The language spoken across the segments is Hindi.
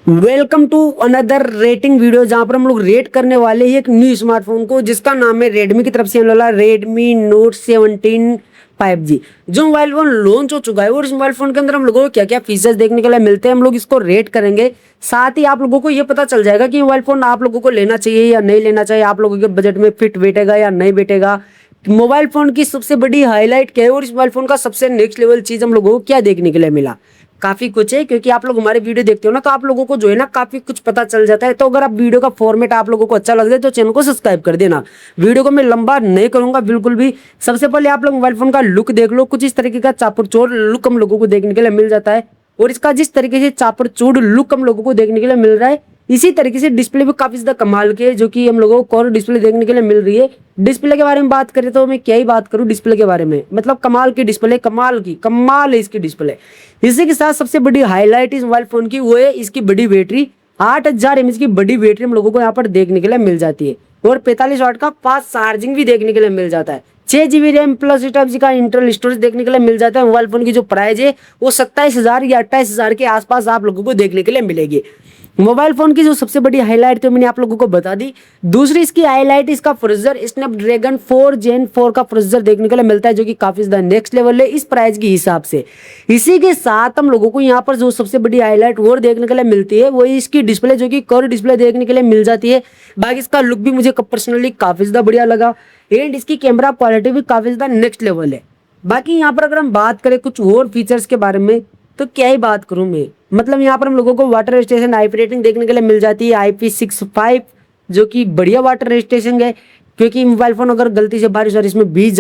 Welcome to another rating video जहां पर हम लोग रेट करने वाले हैं एक न्यू स्मार्टफोन को जिसका नाम है रेडमी की तरफ से आने वाला रेडमी नोट 17 5G। जो मोबाइल फोन लॉन्च हो चुका है और इस मोबाइल फोन के अंदर हम लोगों को क्या क्या फीचर्स देखने के लिए मिलते हैं हम लोग इसको रेट करेंगे। साथ ही आप लोगों को ये पता चल जाएगा कि मोबाइल फोन आप लोगों को लेना चाहिए या नहीं लेना चाहिए, आप लोगों के बजट में फिट बैठेगा या नहीं बैठेगा, मोबाइल फोन की सबसे बड़ी हाईलाइट क्या है और इस मोबाइल फोन का सबसे नेक्स्ट लेवल चीज हम लोगों को क्या देखने के लिए मिला। काफी कुछ है क्योंकि आप लोग हमारे वीडियो देखते हो ना, तो आप लोगों को जो है ना काफी कुछ पता चल जाता है। तो अगर आप वीडियो का फॉर्मेट आप लोगों को अच्छा लग जाए तो चैनल को सब्सक्राइब कर देना। वीडियो को मैं लंबा नहीं करूंगा बिल्कुल भी। सबसे पहले आप लोग मोबाइल फोन का लुक देख लो। कुछ इस तरीके का चापुर चौड़ लुक हम लोगों को देखने के लिए मिल जाता है और इसका जिस तरीके से चापुर चौड़ लुक हम लोगों को देखने के लिए मिल रहा है इसी तरीके से डिस्प्ले भी काफी ज्यादा कमाल के है, जो कि हम लोगों को कॉर्नर डिस्प्ले देखने के लिए मिल रही है। डिस्प्ले के बारे में बात करें तो मैं क्या ही बात करूं डिस्प्ले के बारे में, मतलब कमाल की डिस्प्ले, कमाल है इसकी डिस्प्ले। इसी के साथ सबसे बड़ी हाईलाइट इस मोबाइल फोन की वो है इसकी बड़ी बैटरी। 8000 mAh की बड़ी बैटरी हम लोगों को यहाँ पर देखने के लिए मिल जाती है और 45 वाट का फास्ट चार्जिंग भी देखने के लिए मिल जाता है। 6 GB रैम प्लस टाइप का इंटरनल स्टोरेज देखने के लिए मिल जाता है। मोबाइल फोन की जो प्राइस है वो 27,000 या 28,000 के आसपास आप लोगों को देखने के लिए मिलेगी। मोबाइल फोन की जो सबसे बड़ी हाईलाइट तो मैंने आप लोगों को बता दी। दूसरी इसकी हाईलाइट इसका प्रोसेसर स्नैपड्रैगन 4 Gen 4 का प्रोसेसर देखने के लिए मिलता है, जो कि काफी ज्यादा नेक्स्ट लेवल है इस प्राइस के हिसाब से। इसी के साथ हम लोगों को यहाँ पर जो सबसे बड़ी हाईलाइट और देखने के लिए मिलती है वो इसकी डिस्प्ले, जो कि कर्व डिस्प्ले देखने के लिए मिल जाती है। बाकी इसका लुक भी मुझे पर्सनली काफी ज्यादा बढ़िया लगा एंड इसकी कैमरा क्वालिटी भी काफी ज्यादा नेक्स्ट लेवल है। बाकी यहाँ पर अगर हम बात करें कुछ और फीचर्स के बारे में तो क्या ही बात करूं मैं, मतलब यहाँ पर हम लोगों को वाटर रेजिस्टेंस IP रेटिंग देखने के लिए मिल जाती है IP65, जो कि बढ़िया वाटर रेजिस्टेंस है। क्योंकि मोबाइल फोन अगर गलती से बारिश और इसमें भीग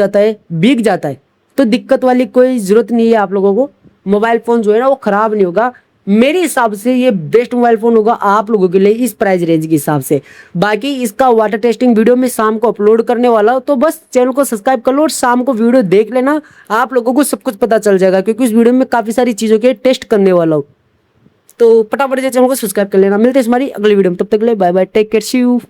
जाता है तो दिक्कत वाली कोई जरूरत नहीं है आप लोगों को। मोबाइल फोन जो है ना वो खराब नहीं होगा। मेरे हिसाब से ये बेस्ट मोबाइल फोन होगा आप लोगों के लिए इस प्राइस रेंज के हिसाब से। बाकी इसका वाटर टेस्टिंग वीडियो मैं शाम को अपलोड करने वाला हूँ, तो बस चैनल को सब्सक्राइब कर लो और शाम को वीडियो देख लेना, आप लोगों को सब कुछ पता चल जाएगा। क्योंकि इस वीडियो में काफी सारी चीजों के टेस्ट करने वाला हूँ, तो फटाफट से चैनल को सब्सक्राइब कर लेना। मिलते हैं हमारी अगली वीडियो में, तब तक के लिए bye bye, take care, see you.